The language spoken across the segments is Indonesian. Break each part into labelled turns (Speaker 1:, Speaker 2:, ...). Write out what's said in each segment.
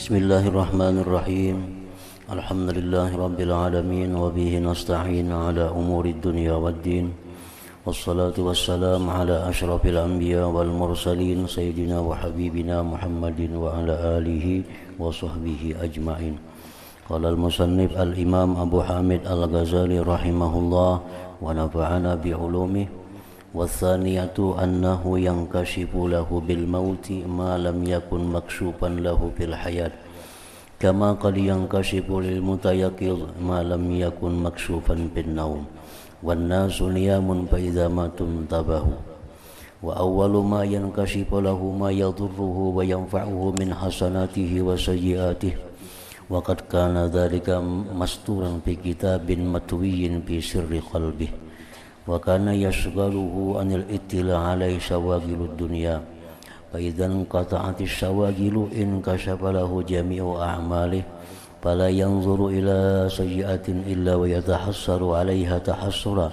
Speaker 1: Bismillahirrahmanirrahim. Alhamdulillahi alamin wa bihi nasta'in ala umuri dunya waddin. Wassalatu wassalamu ala asyrafil anbiya wal mursalin sayyidina wa habibina Muhammadin wa ala alihi wa sahbihi ajma'in. Qala al-musannif al-imam Abu Hamid al-Ghazali rahimahullah wa nafa'ana bi ulumihi. والثانية أنه ينكشف له بالموت ما لم يكن مكشوفا له في الحياة كما قد ينكشف للمتيقظ ما لم يكن مكشوفا بالنوم والناس نيام فإذا ماتوا انتبهوا وأول ما ينكشف له ما يضره وينفعه من حسناته وسيئاته وقد كان ذلك مستورا في كتاب متوي في سر قلبه وكان يشغله عن الاطلاع عليه شواغل الدنيا فإذا انقطعت الشواغل انكشف له جميع أعماله فلا ينظر إلى سيئة إلا ويتحسر عليها تحسرا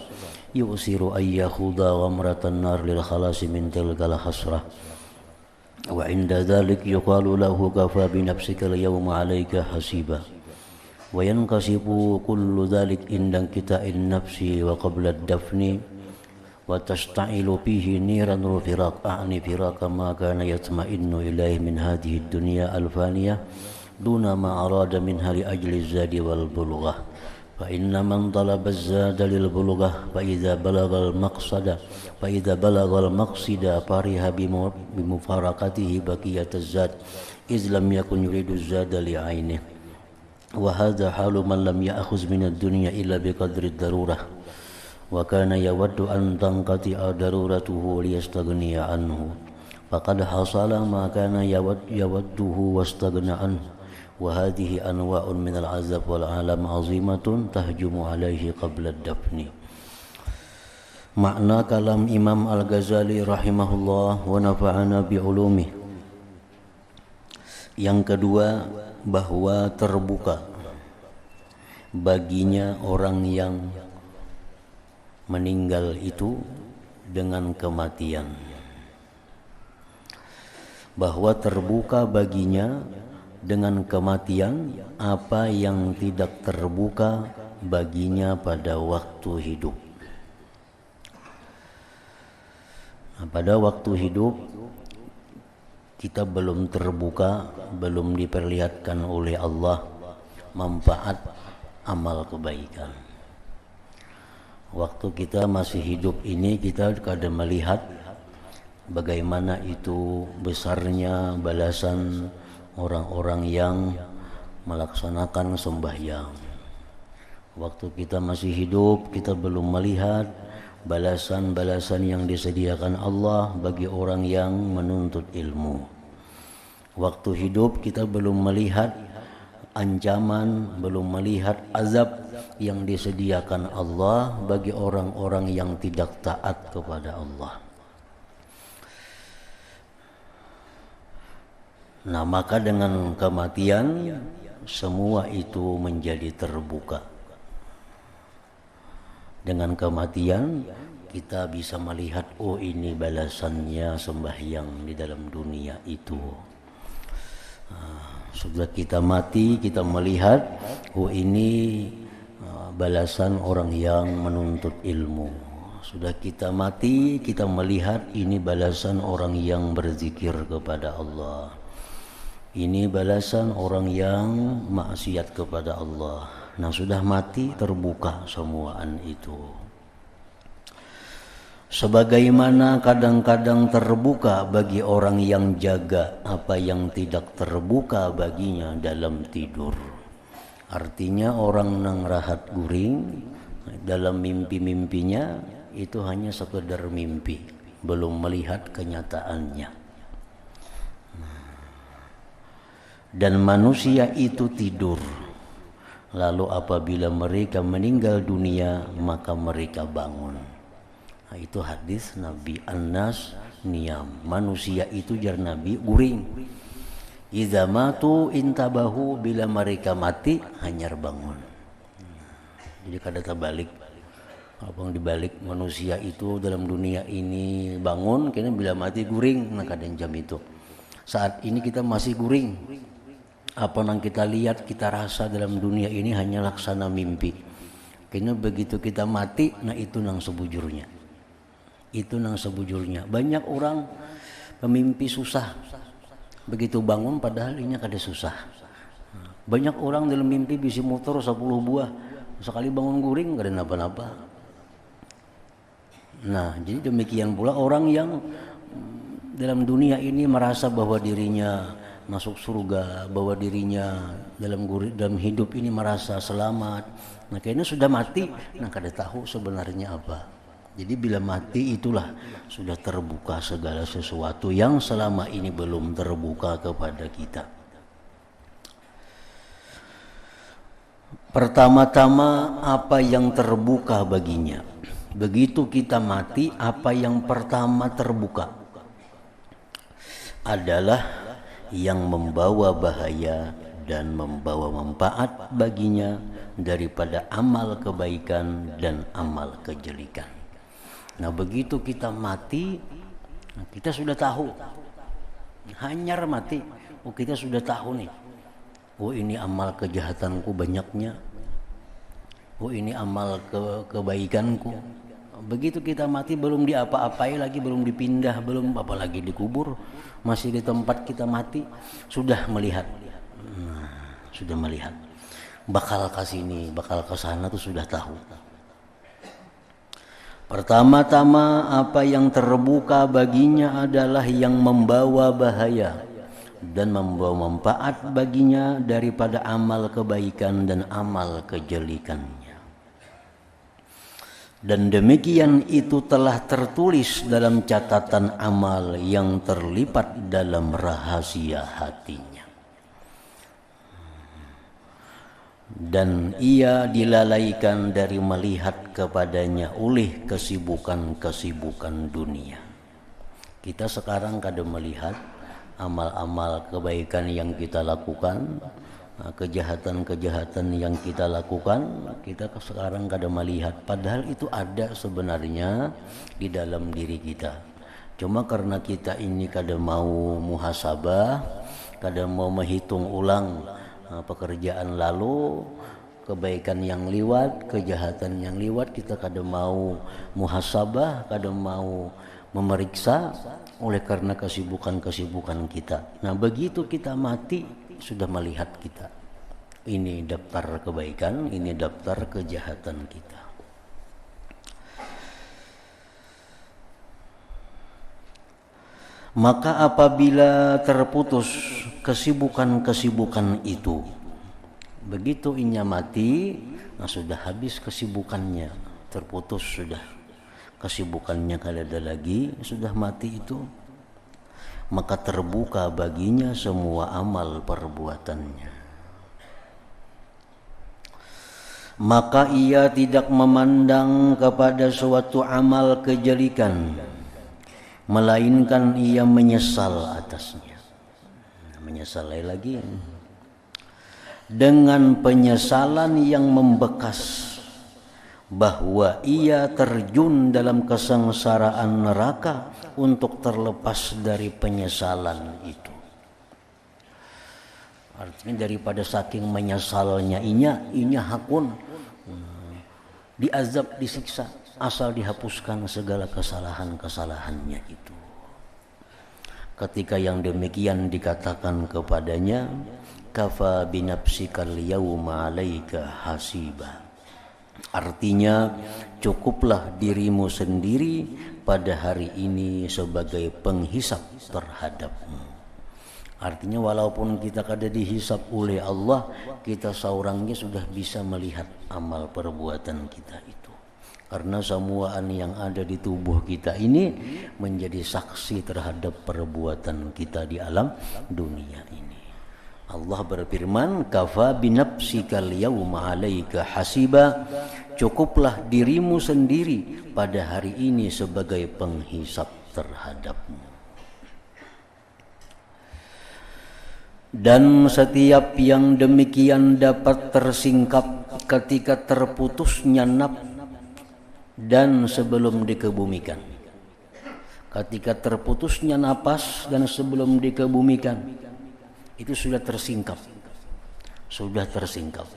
Speaker 1: يؤثر أن يخوض غمرة النار للخلاص من تلك الحسرة وعند ذلك يقال له كفى بنفسك اليوم عليك حسيبا وينكشف كل ذلك عند انقطاع النفس وقبل الدفن وتشتعل فيه نيران الفراق أعني فراق ما كان يطمئن إليه من هذه الدنيا الفانية دون ما أراد منها لأجل الزاد والبلغة فإن من طلب الزاد للبلغة فإذا بلغ المقصد فرح بمفارقته بقية الزاد إذ لم يكن يريد الزاد لعينه وهذا حال من لم يأخذ من الدنيا إلا بقدر الضرورة وكان يود أن تنقطع ضرورته ليستغني عنه فقد حصل ما كان يوده واستغنى عنه وهذه أنواع من العذاب والعالم عظيمة تهجم عليه قبل الدفن. Makna kalam Imam Al-Ghazali rahimahullah wa nafa'ana bi'ulumih. Yang kedua, bahwa terbuka baginya orang yang meninggal itu dengan kematian. Bahwa terbuka baginya dengan kematian apa yang tidak terbuka baginya pada waktu hidup. Nah, pada waktu hidup kita belum terbuka, belum diperlihatkan oleh Allah manfaat amal kebaikan. Waktu kita masih hidup ini kita kadang melihat bagaimana itu besarnya balasan orang-orang yang melaksanakan sembahyang. Waktu kita masih hidup kita belum melihat balasan-balasan yang disediakan Allah bagi orang yang menuntut ilmu. Waktu hidup kita belum melihat ancaman, belum melihat azab yang disediakan Allah bagi orang-orang yang tidak taat kepada Allah. Nah, maka dengan kematian semua itu menjadi terbuka. Dengan kematian kita bisa melihat, oh ini balasannya sembahyang di dalam dunia itu. Sudah kita mati kita melihat, oh ini balasan orang yang menuntut ilmu. Sudah kita mati kita melihat ini balasan orang yang berzikir kepada Allah. Ini balasan orang yang maksiat kepada Allah. Nah, sudah mati terbuka semuaan itu. Sebagaimana kadang-kadang terbuka bagi orang yang jaga apa yang tidak terbuka baginya dalam tidur. Artinya orang nang rahat guring dalam mimpi-mimpinya itu hanya sekedar mimpi, belum melihat kenyataannya. Dan manusia itu tidur. Lalu apabila mereka meninggal dunia maka mereka bangun. Nah, itu hadis Nabi An-Nas niyam. Manusia itu jar Nabi guring. Idza matu intabahu, bila mereka mati hanyar bangun. Jadi kada terbalik. Apa yang dibalik manusia itu dalam dunia ini bangun, kini bila mati guring, nah kadang jam itu. Saat ini kita masih guring. Apa yang kita lihat, kita rasa dalam dunia ini hanya laksana mimpi. Karena begitu kita mati, nah itu nang sebujurnya. Itu nang sebujurnya. Banyak orang pemimpi susah. Begitu bangun padahal ini kada susah. Banyak orang dalam mimpi bisi motor 10 buah. Sekali bangun guring kada napa-napa. Nah, jadi demikian pula orang yang dalam dunia ini merasa bahwa dirinya masuk surga, bahwa dirinya dalam hidup ini merasa selamat. Nah, kayaknya sudah mati, nah kada tahu sebenarnya apa. Jadi bila mati itulah sudah terbuka segala sesuatu yang selama ini belum terbuka kepada kita. Pertama-tama apa yang terbuka baginya. Begitu kita mati, apa yang pertama terbuka adalah yang membawa bahaya dan membawa manfaat baginya daripada amal kebaikan dan amal kejelekan. Nah, begitu kita mati, kita sudah tahu. Hanyar mati, kita sudah tahu nih. Ini amal kejahatanku banyaknya. Ini amal kebaikanku. Begitu kita mati belum diapa-apai lagi, belum dipindah, belum apalagi dikubur, masih di tempat kita mati sudah melihat. Sudah melihat. Bakal ke sini, bakal ke sana tuh sudah tahu. Pertama-tama apa yang terbuka baginya adalah yang membawa bahaya dan membawa manfaat baginya daripada amal kebaikan dan amal kejelekannya. Dan demikian itu telah tertulis dalam catatan amal yang terlipat dalam rahasia hatinya. Dan ia dilalaikan dari melihat kepadanya oleh kesibukan-kesibukan dunia. Kita sekarang kada melihat amal-amal kebaikan yang kita lakukan, kejahatan-kejahatan yang kita lakukan, kita sekarang kada melihat. Padahal itu ada sebenarnya di dalam diri kita. Cuma karena kita ini kada mau muhasabah, kada mau menghitung ulang pekerjaan lalu, kebaikan yang liwat, kejahatan yang liwat, kita kada mau muhasabah, kada mau memeriksa oleh karena kesibukan-kesibukan kita. Nah, begitu kita mati sudah melihat kita. Ini daftar kebaikan, ini daftar kejahatan kita. Maka apabila terputus kesibukan-kesibukan itu, begitu inya mati, nah sudah habis kesibukannya, terputus sudah kesibukannya, kada ada lagi, sudah mati itu. Maka terbuka baginya semua amal perbuatannya. Maka ia tidak memandang kepada suatu amal kejelekan, melainkan ia menyesal atasnya. Menyesal lagi dengan penyesalan yang membekas, bahwa ia terjun dalam kesengsaraan neraka untuk terlepas dari penyesalan itu. Artinya daripada saking menyesalnya inya hakun diazab, disiksa, asal dihapuskan segala kesalahan-kesalahannya itu. Ketika yang demikian dikatakan kepadanya, kafa binafsikal yawma 'alaika hasiba. Artinya cukuplah dirimu sendiri pada hari ini sebagai penghisap terhadapmu. Artinya walaupun kita kada dihisap oleh Allah, kita seorangnya sudah bisa melihat amal perbuatan kita itu. Karena semuaan yang ada di tubuh kita ini menjadi saksi terhadap perbuatan kita di alam dunia ini. Allah berfirman, kafa binafsikal yawma 'alaika hasiba. Cukuplah dirimu sendiri pada hari ini sebagai penghisap terhadapmu. Dan setiap yang demikian dapat tersingkap ketika terputusnya nafs dan sebelum dikebumikan. Ketika terputusnya napas dan sebelum dikebumikan, itu sudah tersingkap. sudah tersingkap.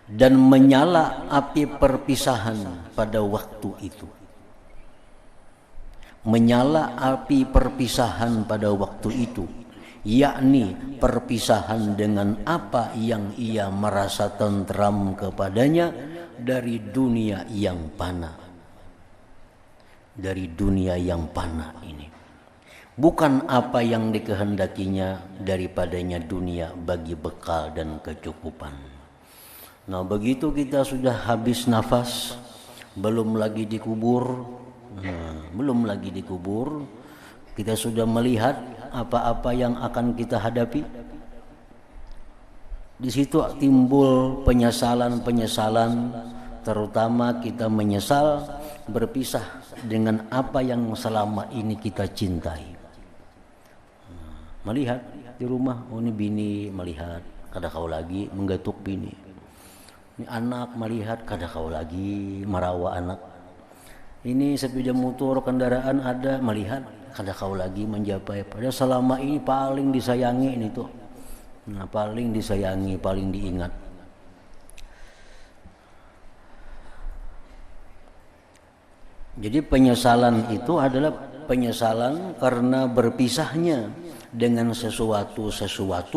Speaker 1: Dan menyala api perpisahan pada waktu itu. Menyala api perpisahan pada waktu itu, yakni perpisahan dengan apa yang ia merasa tentram kepadanya dari dunia yang fana. Dari dunia yang fana ini. Bukan apa yang dikehendakinya daripadanya dunia bagi bekal dan kecukupan. Nah, begitu kita sudah habis nafas, belum lagi dikubur, kita sudah melihat apa-apa yang akan kita hadapi. Di situ timbul penyesalan-penyesalan, terutama kita menyesal berpisah dengan apa yang selama ini kita cintai. Melihat di rumah, oh ini bini melihat, kada kau lagi menggetuk bini. Ini anak melihat, kada kau lagi merawa anak. Ini sepeda motor, kendaraan ada, melihat, kada kau lagi menjapai. Padahal selama ini paling disayangi ini tuh. Nah, paling disayangi, paling diingat. Jadi penyesalan itu adalah penyesalan karena berpisahnya dengan sesuatu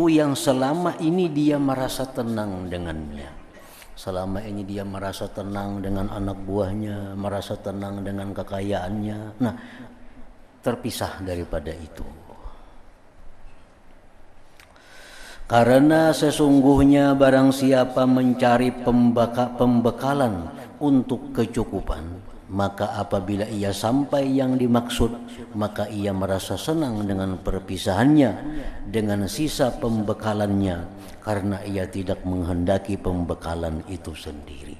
Speaker 1: yang selama ini dia merasa tenang dengannya. Selama ini dia merasa tenang dengan anak buahnya, merasa tenang dengan kekayaannya. Nah, terpisah daripada itu. Karena sesungguhnya barang siapa mencari pembekalan untuk kecukupan, maka apabila ia sampai yang dimaksud, maka ia merasa senang dengan perpisahannya dengan sisa pembekalannya, karena ia tidak menghendaki pembekalan itu sendiri.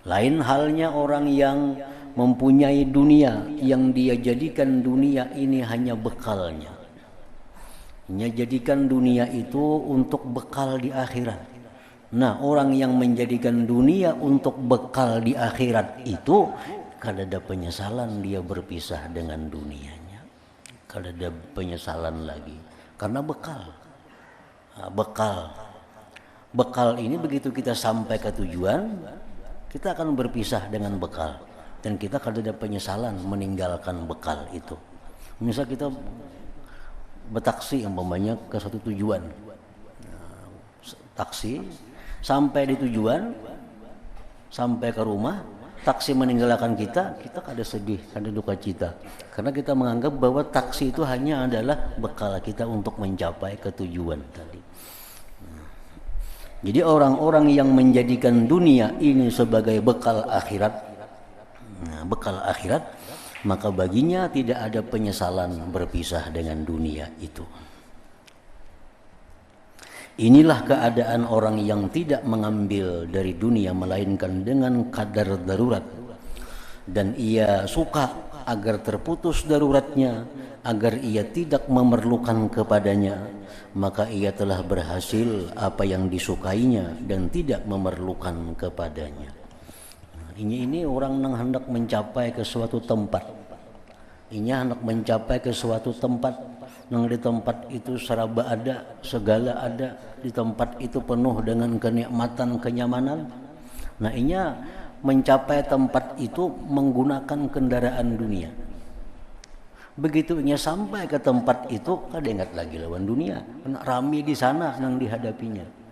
Speaker 1: Lain halnya orang yang mempunyai dunia, yang dia jadikan dunia ini hanya bekalnya. Dia jadikan dunia itu untuk bekal di akhirat. Nah, orang yang menjadikan dunia untuk bekal di akhirat itu, kada ada penyesalan dia berpisah dengan dunianya. Kada ada penyesalan lagi, karena bekal. Bekal ini begitu kita sampai ke tujuan, kita akan berpisah dengan bekal. Dan kita kada ada penyesalan meninggalkan bekal itu. Misal kita bertaksi umpamanya ke satu tujuan. Taksi sampai di tujuan, sampai ke rumah, taksi meninggalkan kita kada sedih, kada duka cita. Karena kita menganggap bahwa taksi itu hanya adalah bekal kita untuk mencapai ke tujuan tadi. Jadi orang-orang yang menjadikan dunia ini sebagai bekal akhirat, maka baginya tidak ada penyesalan berpisah dengan dunia itu. Inilah keadaan orang yang tidak mengambil dari dunia melainkan dengan kadar darurat, dan ia suka agar terputus daruratnya, agar ia tidak memerlukan kepadanya, maka ia telah berhasil apa yang disukainya dan tidak memerlukan kepadanya. Ini orang yang hendak mencapai ke suatu tempat. Ini hendak mencapai ke suatu tempat, yang di tempat itu serba ada, segala ada, di tempat itu penuh dengan kenikmatan, kenyamanan. Nah, ini mencapai tempat itu menggunakan kendaraan dunia. Begitu ia sampai ke tempat itu, kada ingat lagi lawan dunia. Rami di sana nang dihadapinya.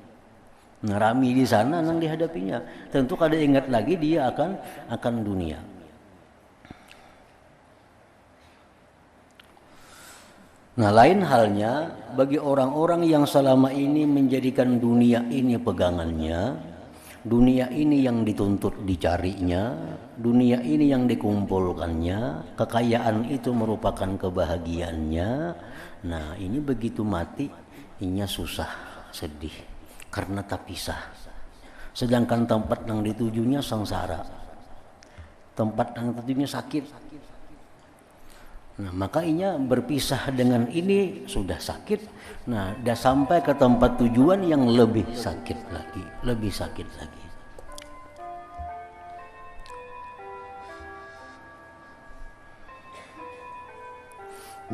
Speaker 1: Rami di sana nang dihadapinya. Tentu kada ingat lagi dia akan dunia. Nah, lain halnya bagi orang-orang yang selama ini menjadikan dunia ini pegangannya, dunia ini yang dituntut dicarinya, dunia ini yang dikumpulkannya, kekayaan itu merupakan kebahagiaannya. Nah, ini begitu mati, inya susah, sedih, karena terpisah. Sedangkan tempat yang ditujunya sengsara, tempat yang ditujunya sakit. Nah, maka inya berpisah dengan ini sudah sakit. Nah, dah sampai ke tempat tujuan yang lebih sakit lagi, lebih sakit lagi.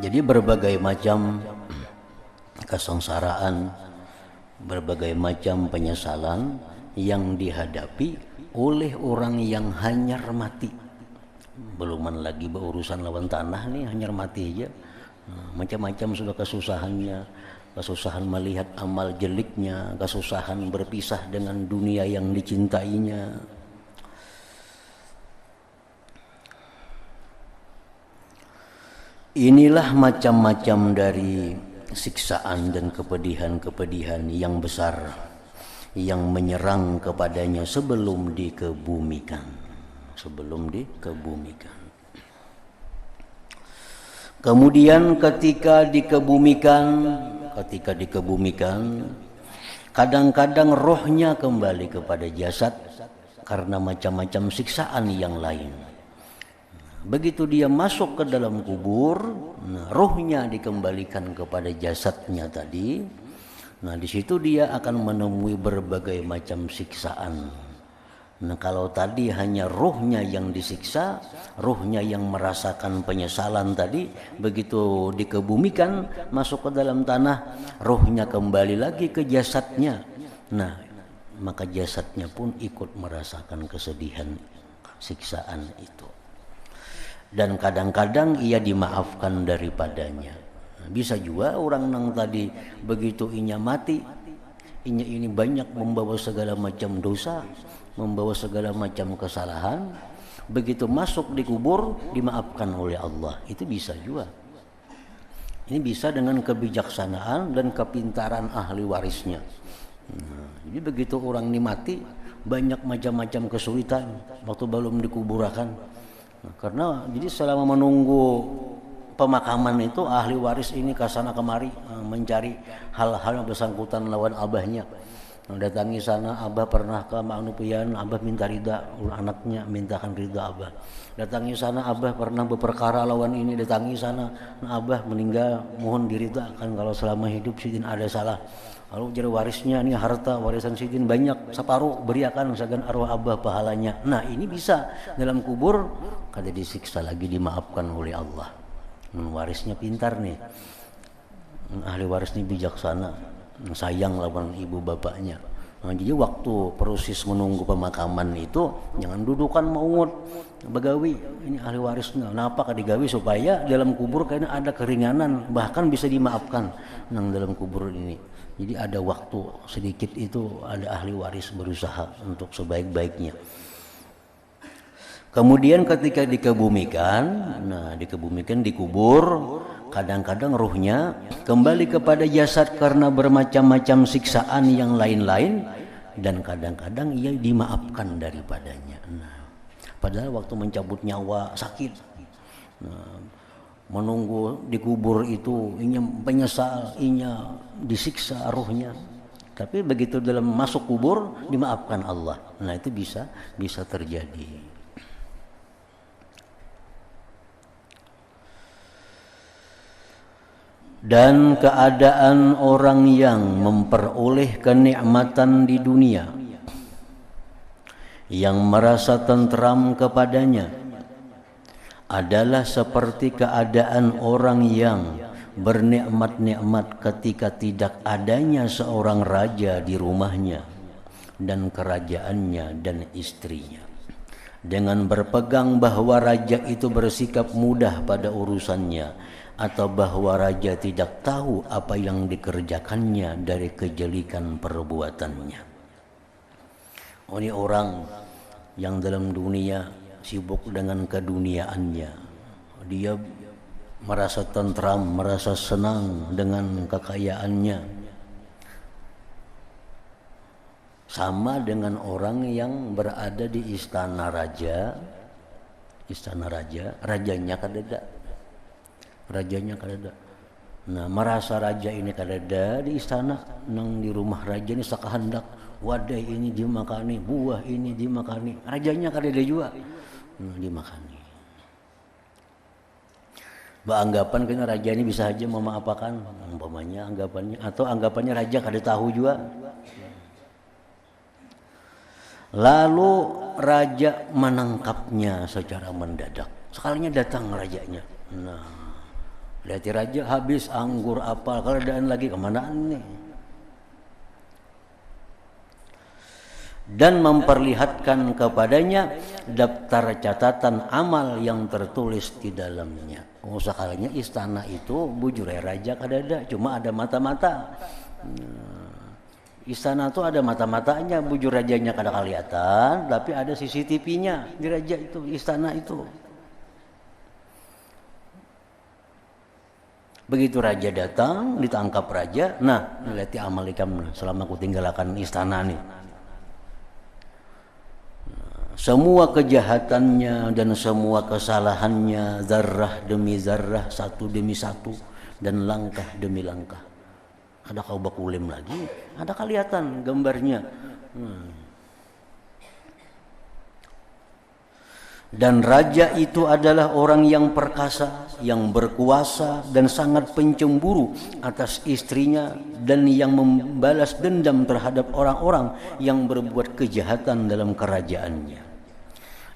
Speaker 1: Jadi berbagai macam kesengsaraan berbagai macam penyesalan yang dihadapi oleh orang yang hanyar mati. Beluman lagi berurusan lawan tanah nih, hanyar mati aja. Macam-macam sudah kesusahannya, kesusahan melihat amal jeliknya, kesusahan berpisah dengan dunia yang dicintainya. Inilah macam-macam dari siksaan dan kepedihan-kepedihan yang besar yang menyerang kepadanya sebelum dikebumikan. Kemudian ketika dikebumikan, kadang-kadang rohnya kembali kepada jasad karena macam-macam siksaan yang lain. Begitu dia masuk ke dalam kubur, rohnya dikembalikan kepada jasadnya tadi. Nah, di situ dia akan menemui berbagai macam siksaan. Nah, kalau tadi hanya rohnya yang disiksa, rohnya yang merasakan penyesalan tadi, begitu dikebumikan, masuk ke dalam tanah, rohnya kembali lagi ke jasadnya. Nah, maka jasadnya pun ikut merasakan kesedihan siksaan itu. Dan kadang-kadang ia dimaafkan daripadanya. Bisa juga orang nang tadi begitu inya mati, inya ini banyak membawa segala macam dosa, membawa segala macam kesalahan, begitu masuk di kubur dimaafkan oleh Allah. Itu bisa juga. Ini bisa dengan kebijaksanaan dan kepintaran ahli warisnya. Jadi begitu orang ini mati, banyak macam-macam kesulitan waktu belum dikuburkan. Karena jadi selama menunggu pemakaman itu ahli waris ini kasana kemari mencari hal-hal yang bersangkutan lawan abahnya. Datangi sana, abah pernah ke Manupian, abah minta rida, anaknya mintakan rida abah. Datangi sana, abah pernah berperkara lawan ini, datangi sana, abah meninggal, mohon dirida kan kalau selama hidup sidin ada salah. Lalu jadi warisnya ini harta warisan sidin banyak, separuh beriakan sagan arwah abah pahalanya. Nah, ini bisa dalam kubur kada disiksa lagi, dimaafkan oleh Allah. Warisnya pintar nih, ahli waris ini bijaksana, sayang lawan ibu bapaknya. Nah, jadi waktu proses menunggu pemakaman itu jangan dudukan maungut begawi ini ahli warisnya. Kenapa kada digawi supaya dalam kubur kayaknya ada keringanan, bahkan bisa dimaafkan nang dalam kubur ini. Jadi ada waktu sedikit itu ada ahli waris berusaha untuk sebaik-baiknya. Kemudian ketika dikebumikan, dikubur, kadang-kadang ruhnya kembali kepada jasad karena bermacam-macam siksaan yang lain-lain, dan kadang-kadang ia dimaafkan daripadanya. Padahal waktu mencabut nyawa sakit, menunggu dikubur itu inya penyesal, inya disiksa ruhnya. Tapi begitu dalam masuk kubur dimaafkan Allah. Nah, itu bisa terjadi. Dan keadaan orang yang memperoleh kenikmatan di dunia, yang merasa tentram kepadanya, adalah seperti keadaan orang yang bernikmat-nikmat ketika tidak adanya seorang raja di rumahnya dan kerajaannya dan istrinya, dengan berpegang bahwa raja itu bersikap mudah pada urusannya, atau bahwa raja tidak tahu apa yang dikerjakannya dari kejelikan perbuatannya. Ini orang yang dalam dunia sibuk dengan keduniaannya, dia merasa tentram, merasa senang dengan kekayaannya, sama dengan orang yang berada di istana raja, rajanya kadada. Nah, merasa raja ini kadada di istana, nang di rumah raja ini sakahandak, wadai ini dimakani, buah ini dimakani, rajanya kadada juga dimakani. Anggapan kena raja ini bisa saja memaafkan, umpamanya anggapannya, atau anggapannya raja kada tahu juga. Lalu raja menangkapnya secara mendadak. Sekalinya datang rajanya. Nah, lihat raja habis anggur apa keadaan lagi, kemana nih? dan memperlihatkan kepadanya daftar catatan amal yang tertulis di dalamnya. Sekalinya istana itu bujure raja kadada, cuma ada mata-mata. Istana itu ada mata-matanya, bujur rajanya kada kelihatan, tapi ada CCTV-nya di raja itu, istana itu. Begitu raja datang, ditangkap raja, nah lihat amal ikam selama aku tinggalkan istana nih. Semua kejahatannya dan semua kesalahannya, zarrah demi zarrah, satu demi satu, dan langkah demi langkah. Ada kau bakulim lagi, ada kelihatan gambarnya. Dan raja itu adalah orang yang perkasa, yang berkuasa dan sangat pencemburu atas istrinya, dan yang membalas dendam terhadap orang-orang yang berbuat kejahatan dalam kerajaannya,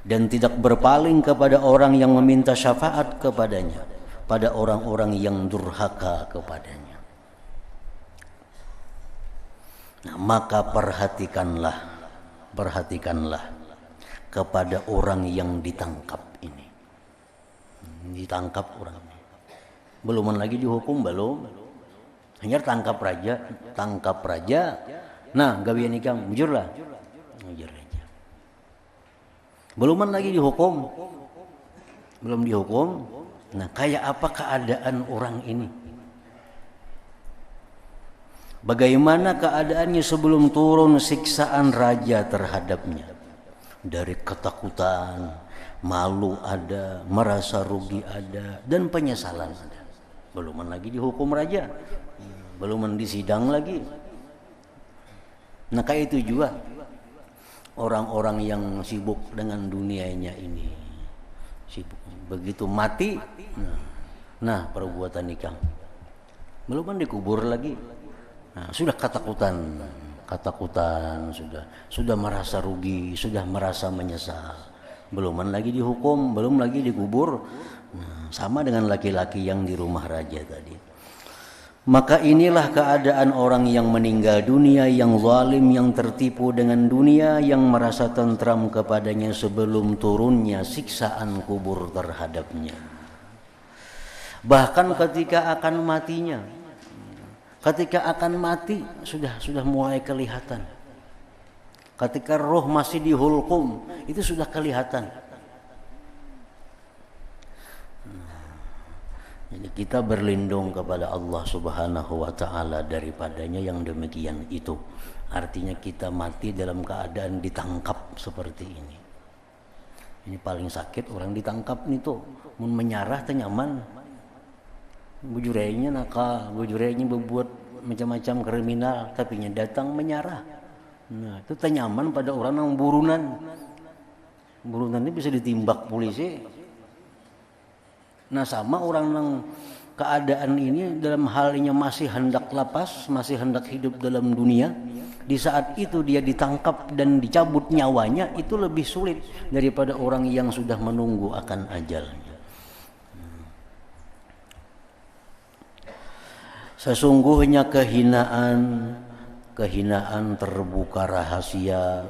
Speaker 1: dan tidak berpaling kepada orang yang meminta syafaat kepadanya, pada orang-orang yang durhaka kepadanya. Nah, maka perhatikanlah kepada orang yang ditangkap ini. Ditangkap orang ini. Belum lagi dihukum, belum. Hanya tangkap raja. Nah, gawian ikam, mujur lah. Mujur raja. Belum lagi dihukum. Belum dihukum. Nah, kayak apa keadaan orang ini? Bagaimana keadaannya sebelum turun siksaan raja terhadapnya? Dari ketakutan, malu ada, merasa rugi ada, dan penyesalan ada. Belum lagi dihukum raja, belum disidang lagi. Nah, kayak itu juga orang-orang yang sibuk dengan dunianya ini, sibuk. Begitu mati, nah perbuatan nikah belum dikubur lagi. Nah, sudah ketakutan, sudah merasa rugi, sudah merasa menyesal. Belum lagi dihukum, belum lagi dikubur. Nah, sama dengan laki-laki yang di rumah raja tadi. Maka inilah keadaan orang yang meninggal dunia, yang zalim, yang tertipu dengan dunia, yang merasa tentram kepadanya sebelum turunnya siksaan kubur terhadapnya. Bahkan ketika akan matinya, ketika akan mati sudah mulai kelihatan. Ketika roh masih di hulqum, itu sudah kelihatan. Jadi kita berlindung kepada Allah Subhanahu wa taala daripadanya yang demikian itu. Artinya kita mati dalam keadaan ditangkap seperti ini. Ini paling sakit orang ditangkap nih tuh, mun menyarah teh nyaman. Bujurainya nakal, bujurainya berbuat macam-macam kriminal, tapi nya datang menyarah. Nah, itu nyaman pada orang yang burunan. Burunan ini bisa ditimbak polisi. Nah, sama orang yang keadaan ini dalam halnya masih hendak lapas, masih hendak hidup dalam dunia, di saat itu dia ditangkap dan dicabut nyawanya, itu lebih sulit daripada orang yang sudah menunggu akan ajalnya. Sesungguhnya kehinaan terbuka rahasia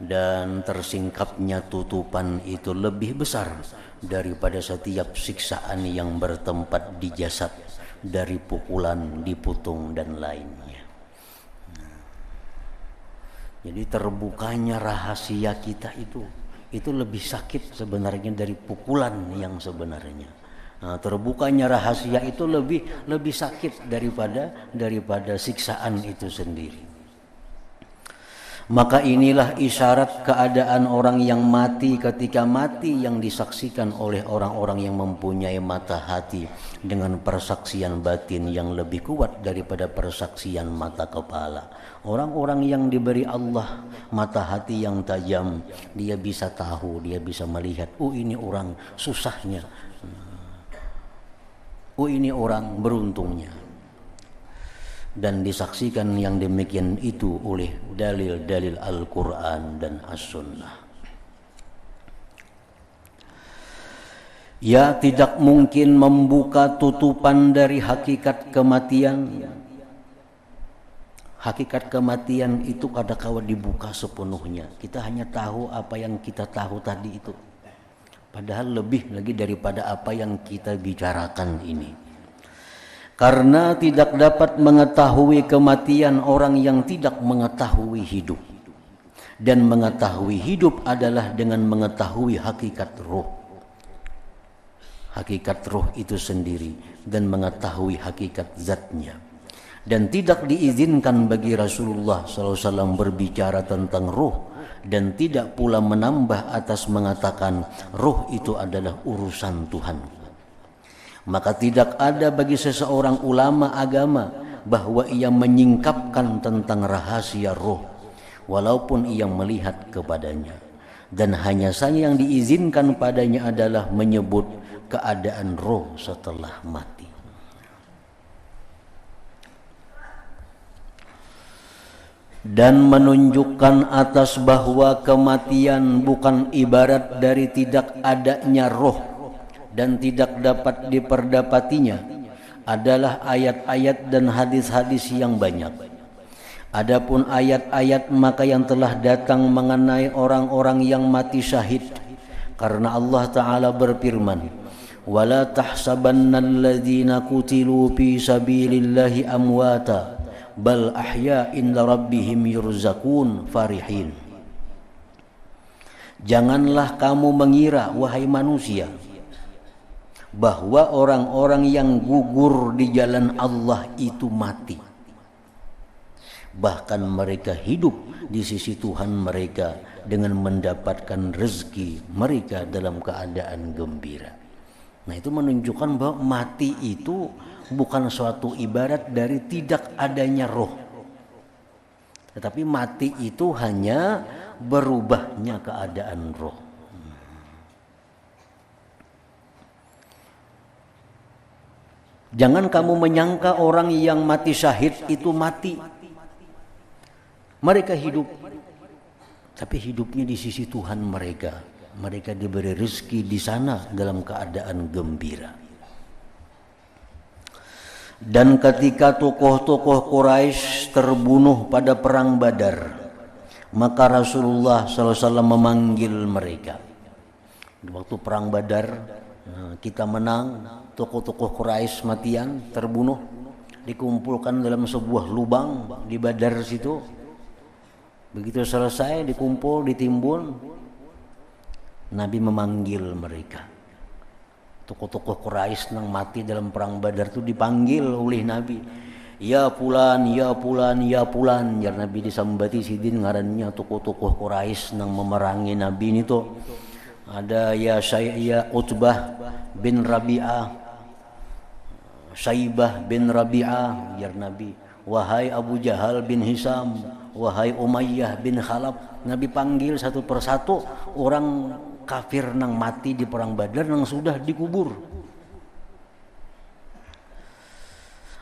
Speaker 1: dan tersingkapnya tutupan itu lebih besar daripada setiap siksaan yang bertempat di jasad, dari pukulan, diputung dan lainnya. Jadi terbukanya rahasia kita itu lebih sakit sebenarnya dari pukulan yang sebenarnya. Nah, terbukanya rahasia itu lebih sakit daripada siksaan itu sendiri. Maka inilah isyarat keadaan orang yang mati ketika mati yang disaksikan oleh orang-orang yang mempunyai mata hati dengan persaksian batin yang lebih kuat daripada persaksian mata kepala. Orang-orang yang diberi Allah mata hati yang tajam, dia bisa tahu, dia bisa melihat, ini orang susahnya. Ini orang beruntungnya. Dan disaksikan yang demikian itu oleh dalil-dalil Al-Quran dan As-Sunnah. Ya, tidak mungkin membuka tutupan dari hakikat kematian Hakikat kematian itu kadangkala dibuka sepenuhnya. Kita hanya tahu apa yang kita tahu tadi itu. Padahal lebih lagi daripada apa yang kita bicarakan ini. Karena tidak dapat mengetahui kematian orang yang tidak mengetahui hidup. Dan mengetahui hidup adalah dengan mengetahui hakikat roh. Hakikat roh itu sendiri dan mengetahui hakikat zatnya. Dan tidak diizinkan bagi Rasulullah SAW berbicara tentang roh dan tidak pula menambah atas mengatakan roh itu adalah urusan Tuhan. Maka tidak ada bagi seseorang ulama agama bahwa ia menyingkapkan tentang rahasia roh walaupun ia melihat kepadanya. Dan hanya saja yang diizinkan padanya adalah menyebut keadaan roh setelah mati. Dan menunjukkan atas bahwa kematian bukan ibarat dari tidak adanya roh dan tidak dapat diperdapatinya adalah ayat-ayat dan hadis-hadis yang banyak. Adapun ayat-ayat maka yang telah datang mengenai orang-orang yang mati syahid, karena Allah Ta'ala berfirman, وَلَا تَحْسَبَنَّ الَّذِينَ قُتِلُوا فِي سَبِيلِ اللَّهِ أَمْوَاتًا bal ahya'in rabbihim yurzakun farihin. Janganlah kamu mengira, wahai manusia, bahwa orang-orang yang gugur di jalan Allah itu mati. Bahkan mereka hidup di sisi Tuhan mereka dengan mendapatkan rezeki mereka dalam keadaan gembira. Nah, itu menunjukkan bahwa mati itu bukan suatu ibarat dari tidak adanya roh. Tetapi mati itu hanya berubahnya keadaan roh. Jangan kamu menyangka orang yang mati syahid itu mati. Mereka hidup, tapi hidupnya di sisi Tuhan mereka. Mereka diberi rezeki di sana dalam keadaan gembira. Dan ketika tokoh-tokoh Quraisy terbunuh pada perang Badar, maka Rasulullah SAW memanggil mereka. Di waktu perang Badar, kita menang, tokoh-tokoh Quraisy matian, terbunuh, dikumpulkan dalam sebuah lubang di Badar situ. Begitu selesai, dikumpul, ditimbun, Nabi memanggil mereka. Tokoh-tokoh Quraisy yang mati dalam perang Badar itu dipanggil oleh Nabi. Ya pulan, ya pulan, ya pulan. Ya Nabi disambati sidin ngarannya tokoh-tokoh Quraisy yang memerangi Nabi ini tuh. Ada ya Utbah bin Rabi'ah, Syaibah bin Rabi'ah, ya Nabi. Wahai Abu Jahal bin Hisam, wahai Umayyah bin Khalaf. Nabi panggil satu persatu orang kafir nang mati di perang Badar nang sudah dikubur.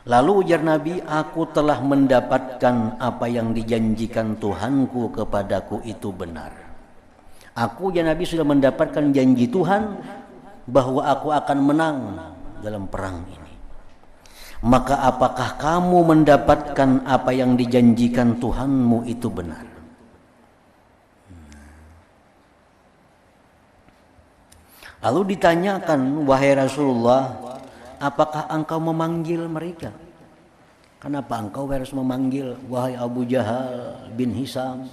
Speaker 1: Lalu ujar Nabi, aku telah mendapatkan apa yang dijanjikan Tuhanku kepadaku itu benar. Aku ya Nabi sudah mendapatkan janji Tuhan bahwa aku akan menang dalam perang ini. Maka apakah kamu mendapatkan apa yang dijanjikan Tuhanmu itu benar? Lalu ditanyakan, wahai Rasulullah, apakah engkau memanggil mereka? Kenapa engkau harus memanggil wahai Abu Jahal bin Hisam,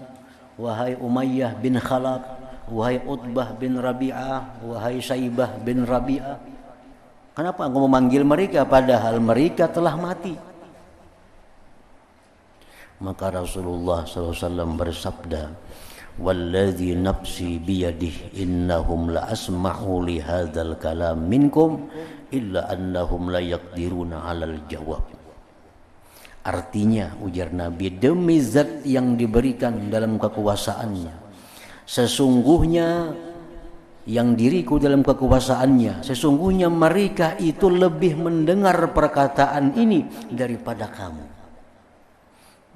Speaker 1: wahai Umayyah bin Khalaf, wahai Utbah bin Rabi'ah, wahai Syaibah bin Rabi'ah? Kenapa engkau memanggil mereka padahal mereka telah mati? Maka Rasulullah SAW bersabda, Walladhi nafsi biyadih innahum la asma'u li hadzal kalam minkum illa annahum la yaqdiruna 'alal jawab. Artinya ujar Nabi, demi zat yang diberikan dalam kekuasaannya, sesungguhnya yang diriku dalam kekuasaannya, sesungguhnya mereka itu lebih mendengar perkataan ini daripada kamu.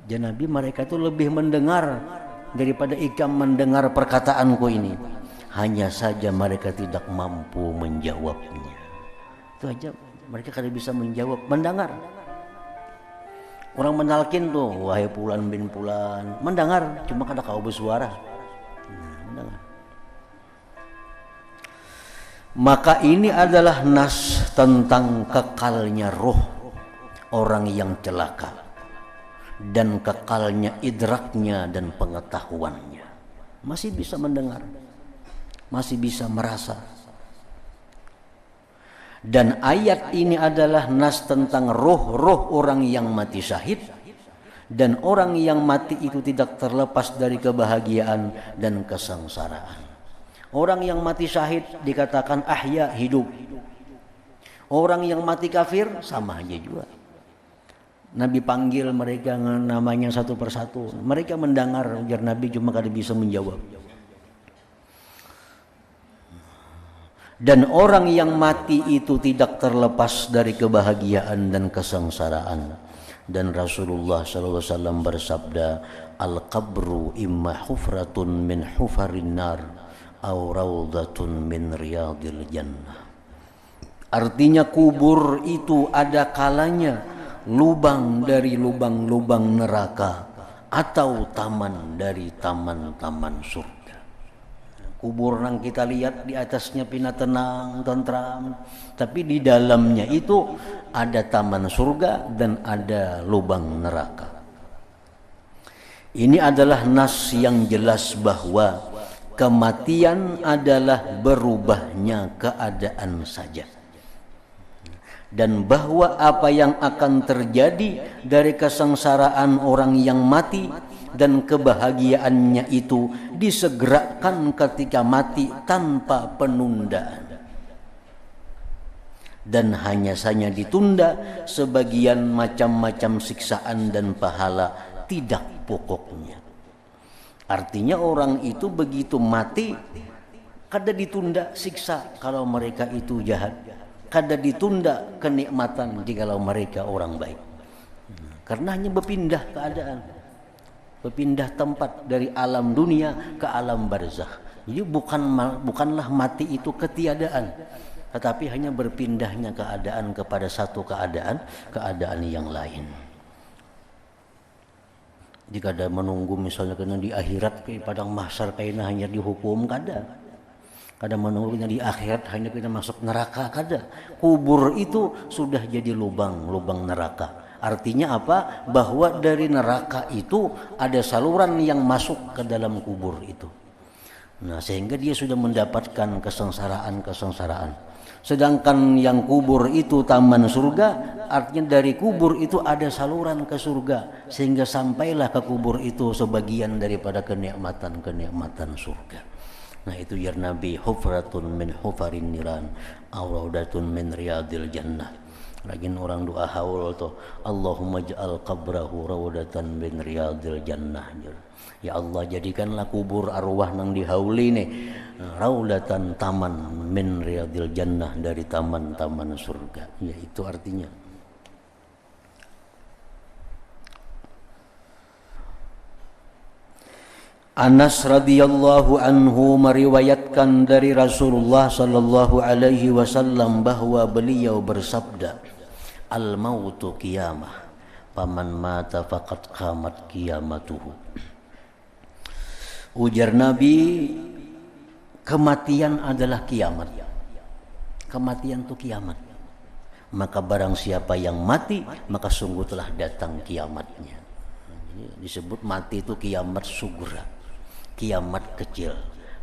Speaker 1: Dan Nabi, mereka itu lebih mendengar daripada ikam mendengar perkataanku ini. Hanya saja mereka tidak mampu menjawabnya. Itu aja, mereka kada bisa menjawab, mendengar. Orang menalkin tuh, wahai Fulan bin Fulan, mendengar cuma kada kau bersuara. Mendengar. Maka ini adalah nas tentang kekalnya roh orang yang celaka dan kekalnya idraknya dan pengetahuannya. Masih bisa mendengar, masih bisa merasa. Dan ayat ini adalah nas tentang roh-roh orang yang mati syahid, dan orang yang mati itu tidak terlepas dari kebahagiaan dan kesengsaraan. Orang yang mati syahid dikatakan ahya, hidup. Orang yang mati kafir sama aja juga. Nabi panggil mereka namanya satu persatu. Mereka mendengar ujar Nabi cuma kada bisa menjawab. Dan orang yang mati itu tidak terlepas dari kebahagiaan dan kesengsaraan. Dan Rasulullah SAW bersabda, al-qabru imma hufratun min hufarin nar aw rawdatun min riyadil jannah. Artinya kubur itu ada kalanya lubang dari lubang-lubang neraka atau taman dari taman-taman surga. Kubur yang kita lihat di atasnya pina tenang, tentram, tapi di dalamnya itu ada taman surga dan ada lubang neraka. Ini adalah nas yang jelas bahwa kematian adalah berubahnya keadaan saja. Dan bahwa apa yang akan terjadi dari kesengsaraan orang yang mati dan kebahagiaannya itu disegerakan ketika mati tanpa penundaan. Dan hanya saja ditunda sebagian macam-macam siksaan dan pahala tidak pokoknya. Artinya orang itu begitu mati kada ditunda siksa kalau mereka itu jahat. Kada ditunda kenikmatan jikalau mereka orang baik. Karena hanya berpindah keadaan, berpindah tempat dari alam dunia ke alam barzakh. Jadi bukanlah mati itu ketiadaan, tetapi hanya berpindahnya keadaan kepada satu keadaan yang lain. Jika ada menunggu misalnya kena di akhirat ke padang mahsyar kena hanya dihukum kada. Kada menunggunya di akhirat hanya kita masuk neraka kada. Kubur itu sudah jadi lubang neraka. Artinya apa? Bahwa dari neraka itu ada saluran yang masuk ke dalam kubur itu. Nah, sehingga dia sudah mendapatkan kesengsaraan. Sedangkan yang kubur itu taman surga, artinya dari kubur itu ada saluran ke surga, sehingga sampailah ke kubur itu sebagian daripada kenikmatan surga. Nah itu ya Nabi, hufratun min hufarin niran aw rawdatun min riyadil jannah. Lagi orang doa haul tu, Allahumma ja'al qabrahu rawdatan min riyadil jannah. Ya Allah, jadikanlah kubur arwah nang dihauli ni rawdatan, taman min riyadil jannah, dari taman-taman surga. Ya itu artinya. Anas radhiyallahu anhu meriwayatkan dari Rasulullah sallallahu alaihi wasallam bahwa beliau bersabda, al mautu qiyamah, paman mata faqad qamat qiyamatuhu. Ujar Nabi, kematian adalah kiamat. Kematian itu kiamat. Maka barang siapa yang mati, maka sungguh telah datang kiamatnya. Disebut mati itu kiamat sugura, kiamat kecil.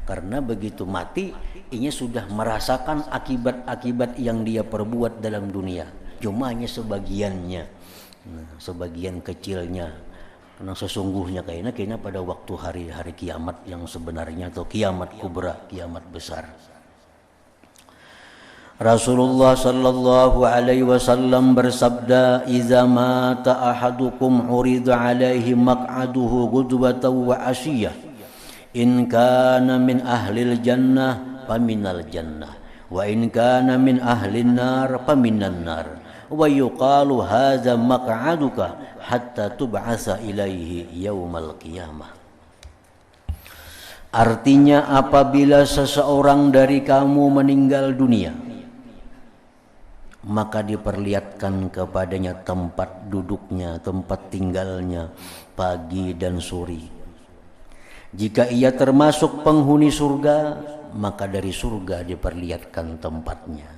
Speaker 1: Karena begitu mati, ini sudah merasakan akibat-akibat yang dia perbuat dalam dunia. Cuma hanya sebagiannya, sebagian kecilnya. Karena sesungguhnya kayaknya pada waktu hari-hari kiamat yang sebenarnya, atau kiamat kubra, kiamat besar. Rasulullah sallallahu alaihi wasallam bersabda, "Idza mata ahadukum urida alaihi maq'aduhu ghudwatan wa ashiyah. In kana min ahlil jannah faminal jannah, wa in kana min ahlin nar faminan nar. Wa yuqalu hadza maq'aduka hatta tub'atsa ilaihi yaumal qiyamah." Artinya, apabila seseorang dari kamu meninggal dunia, maka diperlihatkan kepadanya tempat duduknya, tempat tinggalnya pagi dan sore. Jika ia termasuk penghuni surga, maka dari surga diperlihatkan tempatnya.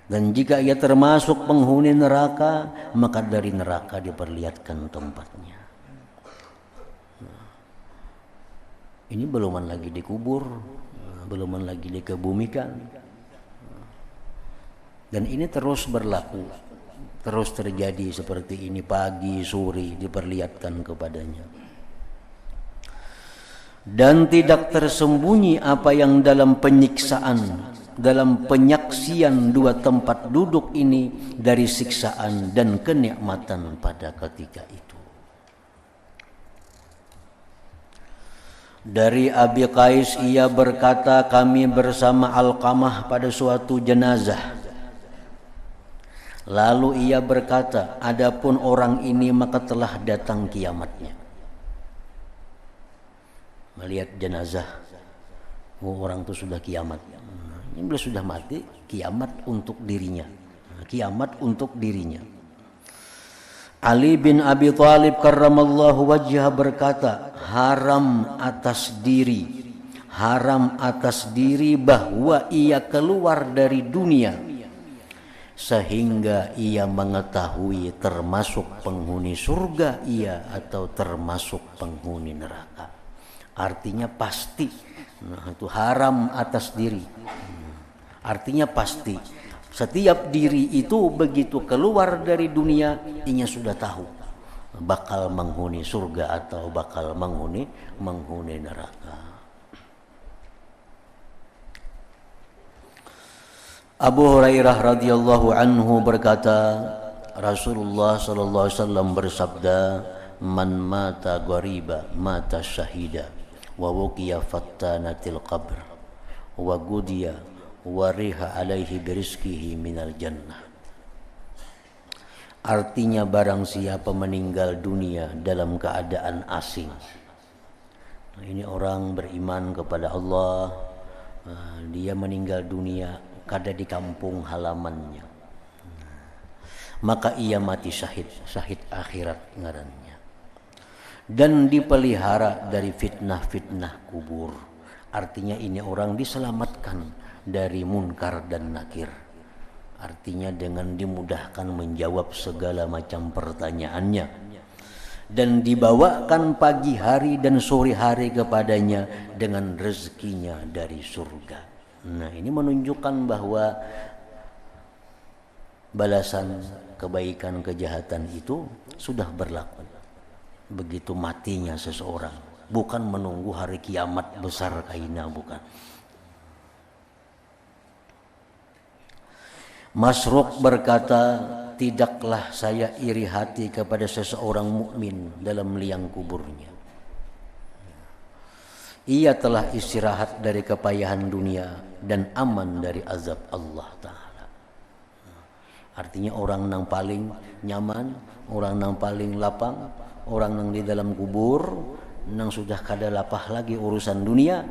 Speaker 1: Dan jika ia termasuk penghuni neraka, maka dari neraka diperlihatkan tempatnya. Ini beluman lagi dikubur, beluman lagi dikebumikan. Dan ini terus berlaku, terus terjadi seperti ini pagi, sore diperlihatkan kepadanya. Dan tidak tersembunyi apa yang dalam penyiksaan, dalam penyaksian dua tempat duduk ini dari siksaan dan kenikmatan pada ketika itu. Dari Abi Qais ia berkata, kami bersama Alqamah pada suatu jenazah. Lalu ia berkata, adapun orang ini maka telah datang kiamatnya. Melihat jenazah, orang itu sudah kiamat. Ini bila sudah mati, kiamat untuk dirinya. Kiamat untuk dirinya. Ali bin Abi Thalib karramallahu wajhah berkata, haram atas diri bahwa ia keluar dari dunia sehingga ia mengetahui termasuk penghuni surga ia atau termasuk penghuni neraka. Artinya pasti. Nah, itu haram atas diri. Artinya pasti. Setiap diri itu begitu keluar dari dunia, ia sudah tahu bakal menghuni surga atau bakal menghuni neraka. Abu Hurairah radhiyallahu anhu berkata, Rasulullah sallallahu alaihi wasallam bersabda, man mata ghariba mata syahida wa wuqiya fattanatil qabr wa gudiya wa riha alaihi birizqihi minal jannah. Artinya barang siapa meninggal dunia dalam keadaan asing. Nah, ini orang beriman kepada Allah, dia meninggal dunia kada di kampung halamannya, maka ia mati syahid akhirat ngarannya, dan dipelihara dari fitnah-fitnah kubur. Artinya ini orang diselamatkan dari munkar dan nakir. Artinya dengan dimudahkan menjawab segala macam pertanyaannya, dan dibawakan pagi hari dan sore hari kepadanya dengan rezekinya dari surga. Nah, ini menunjukkan bahwa balasan kebaikan kejahatan itu sudah berlaku begitu matinya seseorang, bukan menunggu hari kiamat besar kaina, bukan. Masruq berkata, tidaklah saya iri hati kepada seseorang mukmin dalam liang kuburnya. Ia telah istirahat dari kepayahan dunia dan aman dari azab Allah Ta'ala. Artinya orang yang paling nyaman, orang yang paling lapang, orang yang di dalam kubur, yang sudah kada lapah lagi urusan dunia,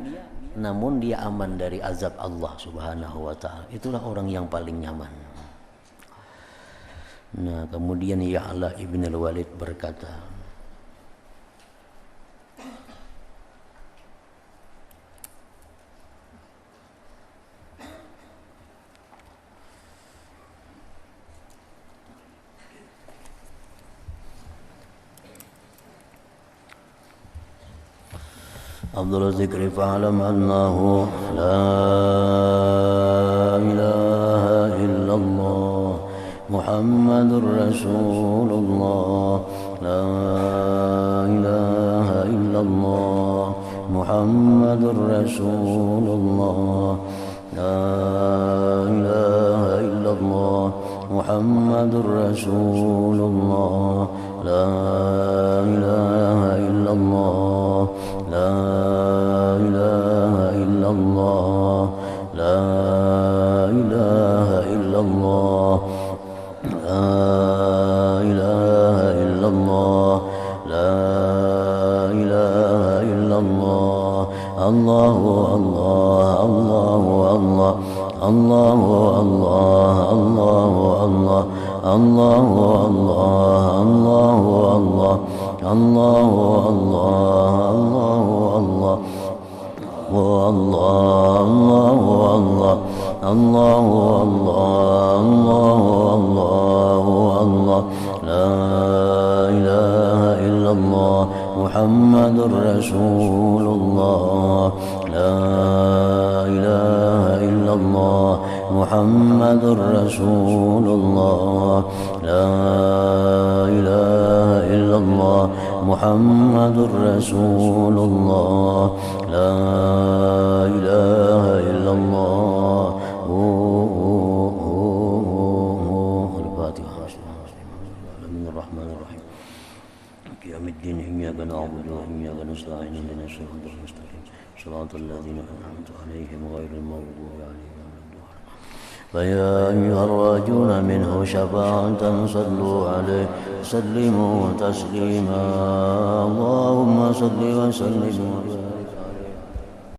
Speaker 1: namun dia aman dari azab Allah Subhanahu wa Ta'ala. Itulah orang yang paling nyaman. Nah, kemudian Ya'la ibn al-Walid berkata, أفضل الذكر فاعلم أنه لا إله إلا الله محمد رسول الله لا إله إلا الله محمد رسول الله لا إله إلا الله محمد رسول الله لا إله إلا الله لا إله إلا الله لا إله إلا الله لا إله إلا الله لا إله إلا الله الله الله الله الله الله الله الله الله الله الله الله الله الله الله الله لا إله إلا الله محمد رسول الله لا إله إلا الله محمد رسول الله لا إله إلا الله محمد رسول الله لا إله إلا الله الفاتحة من الرحمن الرحيم يوم الدين إياك نعبد وإياك نستعين اهدنا الصراط المستقيم صراط الذين أنعمت عليهم غير المغضوب عليهم ولا الضالين فيا أيها الراجون منه شفاعة صلوا عليه سلموا تسليما اللهم صل وسلم وبارك